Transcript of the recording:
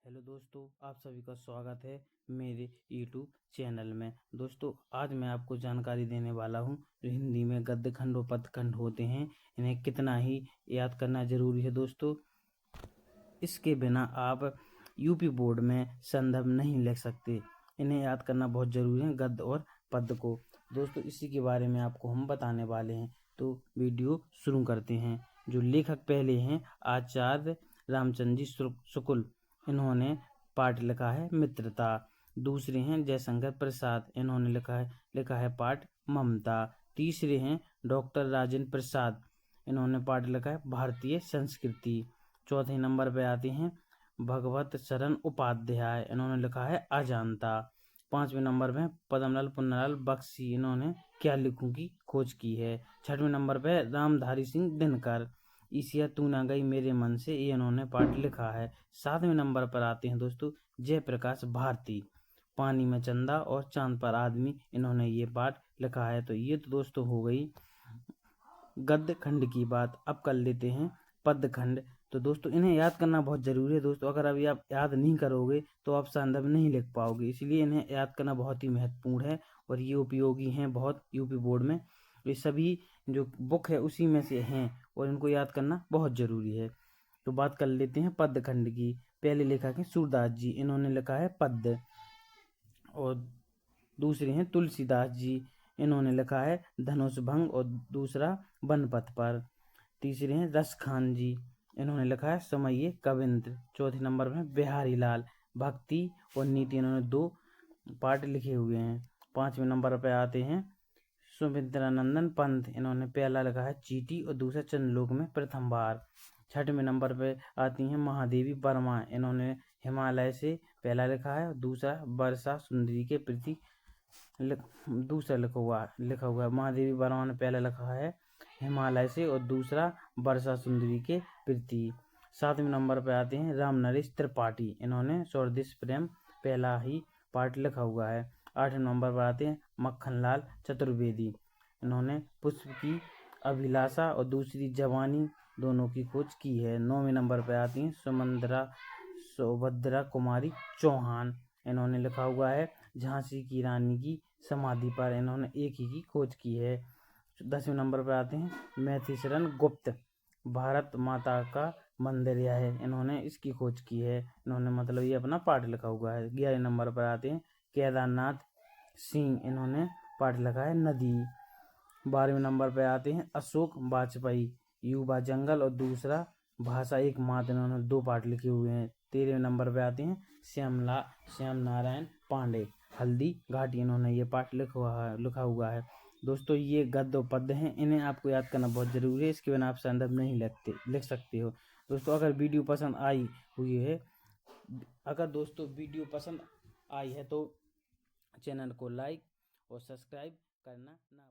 Hello दोस्तों, आप सभी का स्वागत है मेरे YouTube चैनल में। दोस्तों, आज मैं आपको जानकारी देने वाला हूं जो हिंदी में गद्य खंड और पद्य खंड होते हैं, इन्हें कितना ही याद करना जरूरी है। दोस्तों, इसके बिना आप यूपी बोर्ड में संदर्भ नहीं लिख सकते। इन्हें याद करना बहुत जरूरी है, गद्य और पद्य को। दोस्तों, इसी के बारे में आपको हम बताने वाले हैं, तो वीडियो शुरू करते हैं। जो लेखक पहले हैं आचार्य रामचंद्र जी शुक्ल, इन्होंने पाठ लिखा है मित्रता। दूसरे हैं जयशंकर प्रसाद, इन्होंने लिखा है पाठ ममता। तीसरे हैं डॉक्टर राजेंद्र प्रसाद, इन्होंने पाठ लिखा है भारतीय संस्कृति। चौथे नंबर पे आते हैं भगवत शरण उपाध्याय, इन्होंने लिखा है अजांता। पांचवें नंबर पे पद्मलाल पुन्नालाल बख्शी, इन्होंने क्या लिखूं की खोज की है। छठवें नंबर पे रामधारी सिंह दिनकर, ईसिया तू ना गई मेरे मन से, ये इन्होंने पाठ लिखा है। सातवें नंबर पर आते हैं दोस्तों जयप्रकाश भारती, पानी में चंदा और चांद पर आदमी, इन्होंने ये पाठ लिखा है। तो ये तो दोस्तों हो गई गद्य खंड की बात। अब कर लेते हैं पद्य खंड। तो दोस्तों, इन्हें याद करना बहुत जरूरी है। दोस्तों, अगर अभी आप याद नहीं करोगे तो आप संदर्भ नहीं लिख पाओगे, इसलिए इन्हें याद करना बहुत ही महत्वपूर्ण है और ये उपयोगी हैं बहुत यूपी बोर्ड में। ये सभी जो बुक है उसी में से हैं और इनको याद करना बहुत जरूरी है। तो बात कर लेते हैं पद्य खंड की। पहले लेखक हैं सूरदास जी, इन्होंने लिखा है पद्य। और दूसरे हैं तुलसीदास जी, इन्होंने लिखा है धनुष भंग और दूसरा बनपथ पर। तीसरे हैं रस खान जी, इन्होंने लिखा है समये कविंद्र। चौथे नंबर में बिहारी लाल, भक्ति और नीति, इन्होंने 2 पाठ लिखे हुए हैं। पांचवें नंबर पर आते हैं सुमित्रानंदन पंत, इन्होंने पहला लिखा है चीटी और दूसरा चंद्रलोक में प्रथम बार। छठवें नंबर पे आती हैं महादेवी वर्मा, इन्होंने हिमालय से पहला लिखा है और दूसरा वर्षा सुंदरी के प्रति दूसरा लिखा हुआ है। महादेवी वर्मा ने पहला लिखा है हिमालय से और दूसरा वर्षा सुंदरी के प्रति। सातवें नंबर पे आते हैं राम नरेश त्रिपाठी, इन्होंने स्वदेश प्रेम पहला ही पाठ लिखा हुआ है। आठवें नंबर पर आते हैं मक्खनलाल चतुर्वेदी, इन्होंने पुष्प की अभिलाषा और दूसरी जवानी दोनों की खोज की है। नौवें नंबर पर आती हैं सुभद्रा कुमारी चौहान, इन्होंने लिखा हुआ है झांसी की रानी की समाधि पर, इन्होंने एक ही की खोज की है। 10वें नंबर पर आते हैं मैथिशरण गुप्त, भारत माता का मंदिर यह है, इन्होंने इसकी खोज की है, इन्होंने मतलब ये अपना पाठ लिखा हुआ है। 11वें नंबर पर आते हैं केदारनाथ सिंह, इन्होंने पाठ लिखा है नदी। 12वें नंबर पर आते हैं अशोक वाजपेयी, युवा जंगल और दूसरा भाषा एक मात्र, इन्होंने 2 पाठ लिखे हुए हैं। 13वें नंबर पर आते हैं श्याम नारायण पांडे, हल्दी घाटी, इन्होंने ये पाठ लिखा हुआ है। दोस्तों, ये गद्य और पद्य हैं, इन्हें आपको याद करना बहुत जरूरी है, इसके बिना आप संदर्भ नहीं लिख सकते हो। दोस्तों, अगर वीडियो पसंद आई हुई है तो चैनल को लाइक और सब्सक्राइब करना ना